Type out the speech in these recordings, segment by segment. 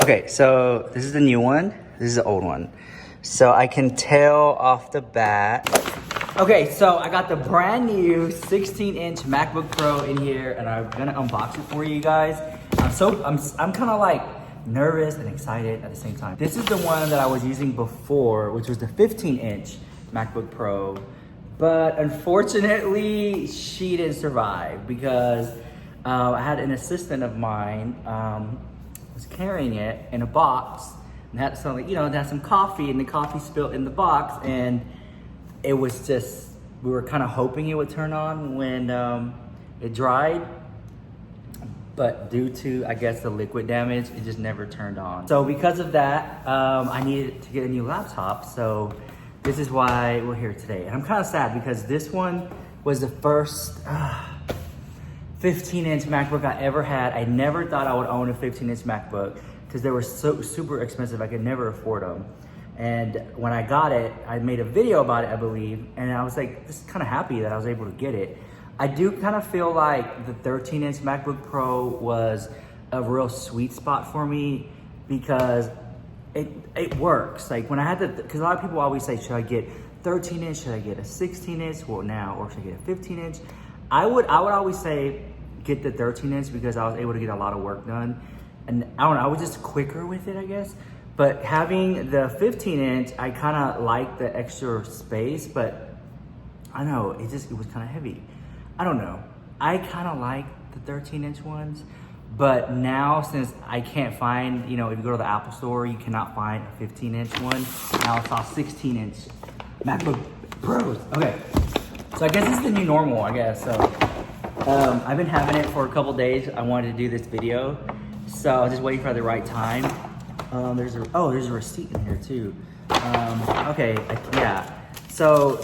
Okay, so this is the new one. This is the old one. So I can tell off the bat. Okay, so I got the brand new 16-inch MacBook Pro in here, and I'm gonna unbox it for you guys. I'm kind of like nervous and excited at the same time. This is the one that I was using before, which was the 15-inch MacBook Pro. But unfortunately, she didn't survive because I had an assistant of mine was carrying it in a box and had some, it had some coffee, and the coffee spilled in the box, and it was just, we were kind of hoping it would turn on when it dried, but due to, I guess, the liquid damage, it just never turned on. So because of that, I needed to get a new laptop. So this is why we're here today. And I'm kind of sad because this one was the first 15-inch MacBook I ever had. I never thought I would own a 15-inch MacBook because they were so super expensive. I could never afford them. And when I got it, I made a video about it, I believe. And I was like, just kind of happy that I was able to get it. I do kind of feel like the 13-inch MacBook Pro was a real sweet spot for me because it works. Like when I had because a lot of people always say, should I get 13-inch, should I get a 16-inch, well now, or should I get a 15-inch? I would always say, get the 13-inch because I was able to get a lot of work done. And I don't know, I was just quicker with it, I guess. But having the 15-inch, I kind of like the extra space, but I don't know, it was kind of heavy. I don't know. I kind of like the 13-inch ones, but now since I can't find, if you go to the Apple store, you cannot find a 15-inch one. Now it's all 16-inch MacBook Pros. Okay, so I guess this is the new normal, I guess. So I've been having it for a couple days. I wanted to do this video, so I was just waiting for the right time. There's a receipt in here too. Yeah. So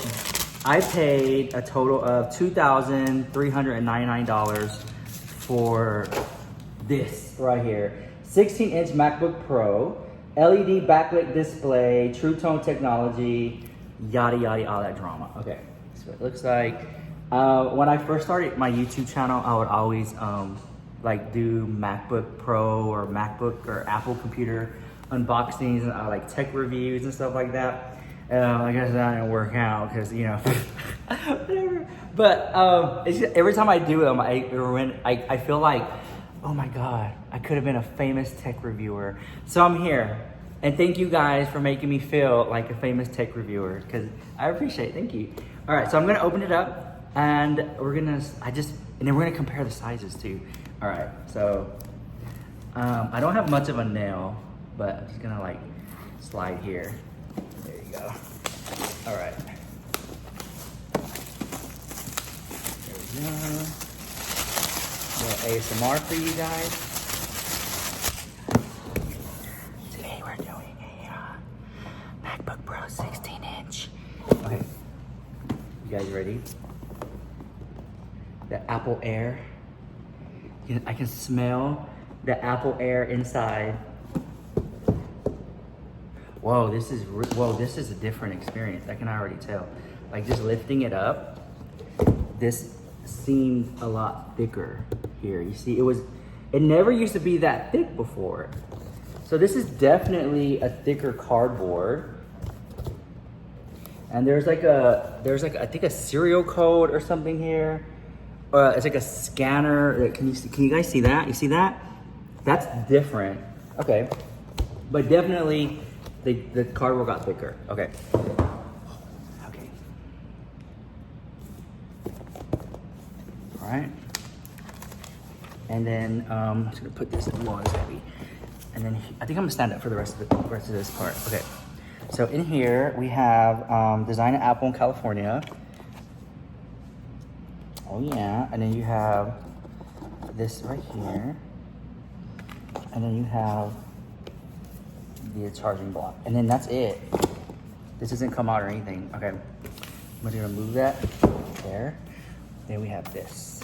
I paid a total of $2,399 for this right here. 16-inch MacBook Pro, LED backlit display, True Tone technology, yada yada, all that drama. Okay, so it looks like. When I first started my YouTube channel, I would always like do MacBook Pro or MacBook or Apple computer unboxings and like tech reviews and stuff like that. I guess that didn't work out because whatever. But it's just, every time I do them, I feel like, oh my God, I could have been a famous tech reviewer. So I'm here, and thank you guys for making me feel like a famous tech reviewer because I appreciate it. Thank you. All right, so I'm gonna open it up, and we're gonna compare the sizes too. All right, so I don't have much of a nail, but I'm just gonna like slide here. There you go. All right. There we go. A little ASMR for you guys. Today we're doing a MacBook Pro 16-inch. Okay, you guys ready? The Apple Air. I can smell the Apple Air inside. Whoa, this is a different experience. I can already tell. Like just lifting it up, this seemed a lot thicker here. You see, it never used to be that thick before. So this is definitely a thicker cardboard. And there's like I think a serial code or something here. It's like a scanner. Can you guys see that? You see that? That's different. Okay, but definitely the cardboard got thicker. Okay. Okay. All right. And then I'm just gonna put this in one heavy. And then I think I'm gonna stand up for the rest of this part. Okay. So in here we have designed at Apple in California. Oh yeah, and then you have this right here. And then you have the charging block. And then that's it. This doesn't come out or anything. Okay, I'm gonna move that there. Then we have this.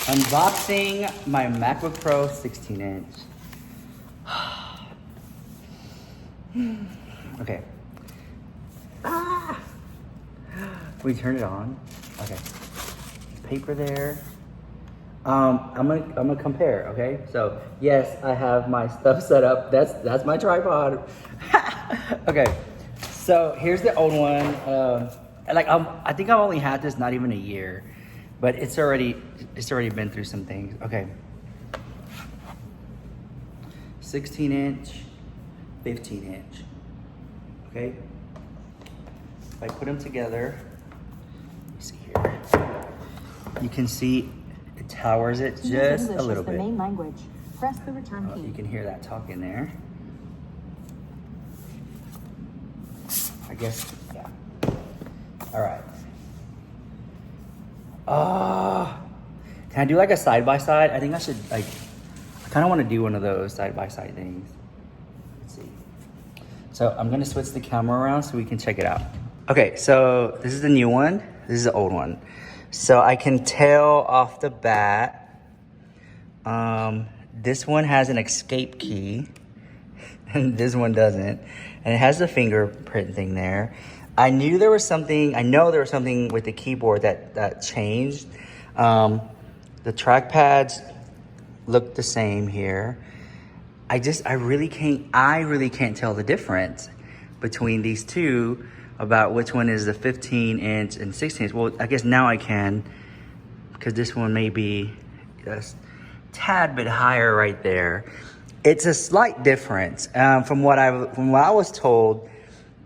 Unboxing my MacBook Pro 16-inch. Okay. We turn it on. Okay. Paper there. I'm gonna compare, okay? So yes, I have my stuff set up. That's my tripod. Okay, so here's the old one. I think I've only had this not even a year, but it's already been through some things. Okay, 16-inch, 15-inch. Okay, if I put them together, let me see here. You can see it towers it just a little bit. Main language. Press the return key. You can hear that talking there. I guess, yeah. All right. Can I do like a side-by-side? I think I should I kind of want to do one of those side-by-side things. Let's see. So I'm gonna switch the camera around so we can check it out. Okay, so this is the new one. This is the old one. So I can tell off the bat, this one has an escape key and this one doesn't. And it has the fingerprint thing there. I know there was something with the keyboard that changed. The trackpads look the same here. I really can't tell the difference between these two about which one is the 15-inch and 16-inch. Well, I guess now I can, because this one may be a tad bit higher right there. It's a slight difference. From what I was told,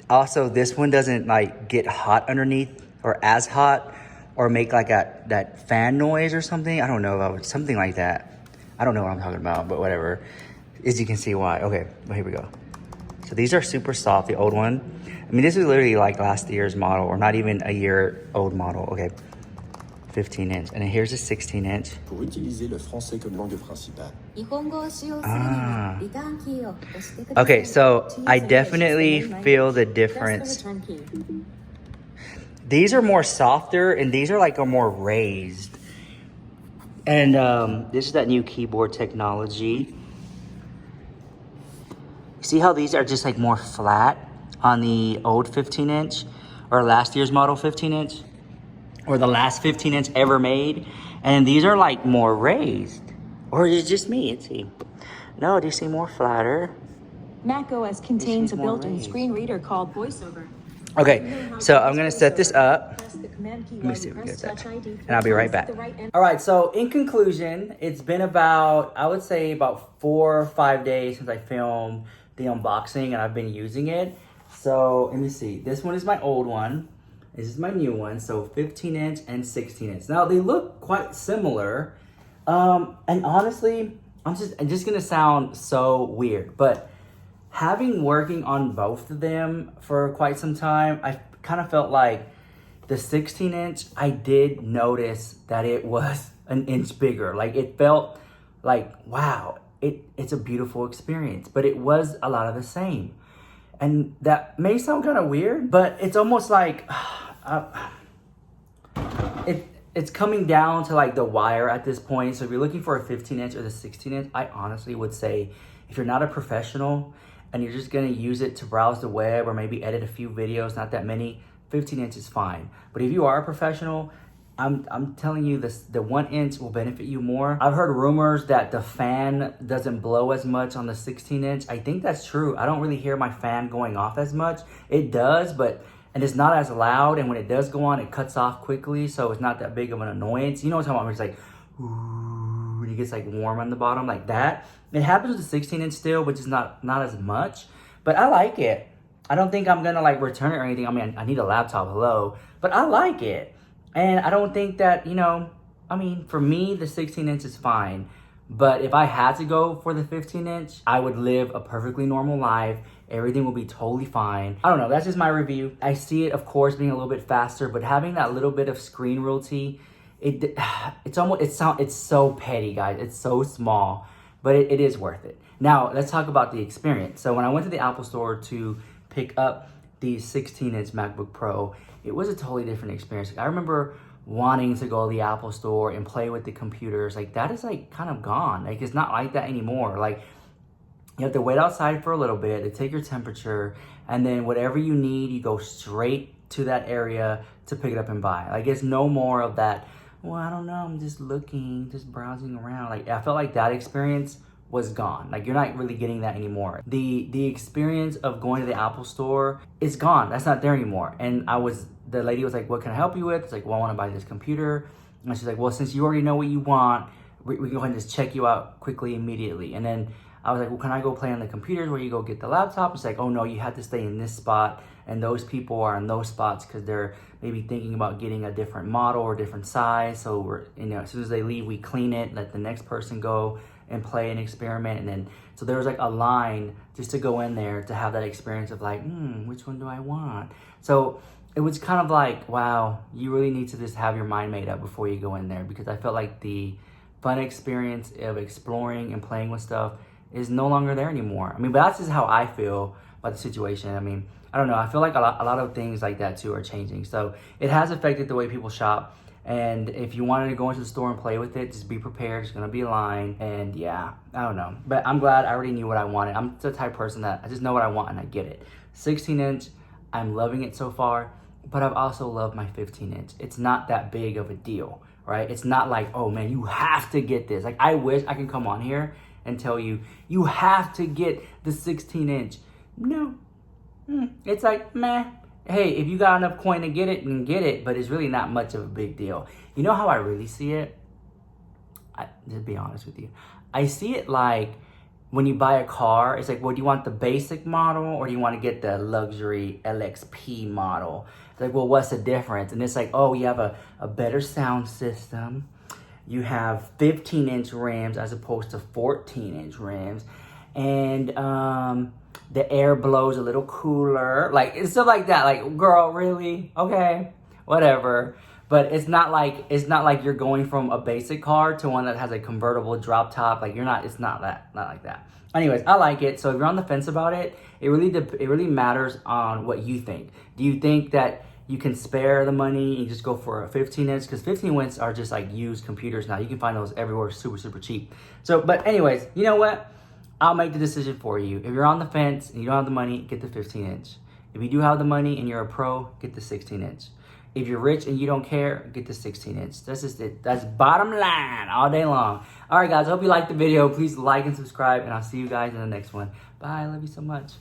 also this one doesn't like get hot underneath or as hot or make like that fan noise or something. I don't know, something like that. I don't know what I'm talking about, but whatever. As you can see why. Okay, well, here we go. So these are super soft, the old one. I mean, this is literally like last year's model or not even a year old model. Okay, 15-inch. And then here's a 16-inch. Pour utiliser le français comme langue principale. Okay, so I definitely feel the difference. These are more softer and these are like more raised. And this is that new keyboard technology. See how these are just like more flat on the old 15-inch or last year's model 15-inch or the last 15-inch ever made? And these are like more raised. Or is it just me? Let's see. No, do you see more flatter? Mac OS contains a built-in screen reader called VoiceOver. Okay, so I'm gonna set this up. Let me see if we get that. And I'll be right back. All right, so in conclusion, it's been about, I would say about 4 or 5 days since I filmed the unboxing and I've been using it. So let me see, this one is my old one. This is my new one, so 15-inch and 16-inch. Now they look quite similar. And honestly, I'm just gonna sound so weird, but working on both of them for quite some time, I kind of felt like the 16-inch, I did notice that it was an inch bigger. Like it felt like, wow, it's a beautiful experience, but it was a lot of the same. And that may sound kind of weird, but it's almost like, it's coming down to like the wire at this point. So if you're looking for a 15-inch or the 16-inch, I honestly would say if you're not a professional and you're just gonna use it to browse the web or maybe edit a few videos, not that many, 15-inch is fine. But if you are a professional, I'm telling you this, the 1-inch will benefit you more. I've heard rumors that the fan doesn't blow as much on the 16-inch. I think that's true. I don't really hear my fan going off as much. It does, and it's not as loud. And when it does go on, it cuts off quickly. So it's not that big of an annoyance. You know what I'm talking about? It's like, ooh, and it gets like warm on the bottom like that. It happens with the 16-inch still, which is not as much, but I like it. I don't think I'm gonna like return it or anything. I mean, I need a laptop, hello, but I like it. And I don't think that, I mean, for me, the 16-inch is fine. But if I had to go for the 15-inch, I would live a perfectly normal life. Everything will be totally fine. I don't know, that's just my review. I see it, of course, being a little bit faster, but having that little bit of screen realty, it's so petty, guys. It's so small, but it is worth it. Now, let's talk about the experience. So when I went to the Apple Store to pick up the 16-inch MacBook Pro, it was a totally different experience. I remember wanting to go to the Apple Store and play with the computers. Like that is like kind of gone. Like it's not like that anymore. Like you have to wait outside for a little bit to take your temperature, and then whatever you need, you go straight to that area to pick it up and buy. Like it's no more of that well, I don't know, I'm just looking, just browsing around. Like, I felt like that experience was gone. Like, you're not really getting that anymore. The experience of going to the Apple store is gone. That's not there anymore. And the lady was like, what can I help you with? It's like, well, I want to buy this computer. And she's like, well, since you already know what you want, we can go ahead and just check you out quickly, immediately. And then I was like, well, can I go play on the computers where you go get the laptop? It's like, oh no, you have to stay in this spot. And those people are in those spots because they're maybe thinking about getting a different model or different size. So we're, as soon as they leave, we clean it, let the next person go and play and experiment. And then, so there was like a line just to go in there to have that experience of like, which one do I want? So it was kind of like, wow, you really need to just have your mind made up before you go in there, because I felt like the fun experience of exploring and playing with stuff is no longer there anymore. I mean, but that's just how I feel about the situation. I mean, I don't know. I feel like a lot of things like that too are changing. So it has affected the way people shop. And if you wanted to go into the store and play with it, just be prepared. There's gonna be a line. And yeah, I don't know. But I'm glad I already knew what I wanted. I'm the type of person that I just know what I want and I get it. 16-inch, I'm loving it so far. But I've also loved my 15-inch. It's not that big of a deal, right? It's not like, oh man, you have to get this. Like, I wish I can come on here and tell you, you have to get the 16-inch. No. It's like, meh. Hey, if you got enough coin to get it, then get it. But it's really not much of a big deal. You know how I really see it? To be honest with you, I see it like when you buy a car, it's like, well, do you want the basic model or do you want to get the luxury LXP model? It's like, well, what's the difference? And it's like, oh, you have a better sound system. You have 15-inch rims as opposed to 14-inch rims. And the air blows a little cooler. Like, it's stuff like that. Like, girl, really? Okay, whatever. But it's not like you're going from a basic car to one that has a convertible drop top. Like, it's not like that. Anyways, I like it. So if you're on the fence about it, it really matters on what you think. Do you think that you can spare the money and just go for a 15-inch? Because 15-inch are just like used computers now. You can find those everywhere super, super cheap. So, but anyways, you know what? I'll make the decision for you. If you're on the fence and you don't have the money, get the 15-inch. If you do have the money and you're a pro, get the 16-inch. If you're rich and you don't care, get the 16-inch. That's just it. That's bottom line all day long. All right, guys, I hope you liked the video. Please like and subscribe, and I'll see you guys in the next one. Bye. I love you so much.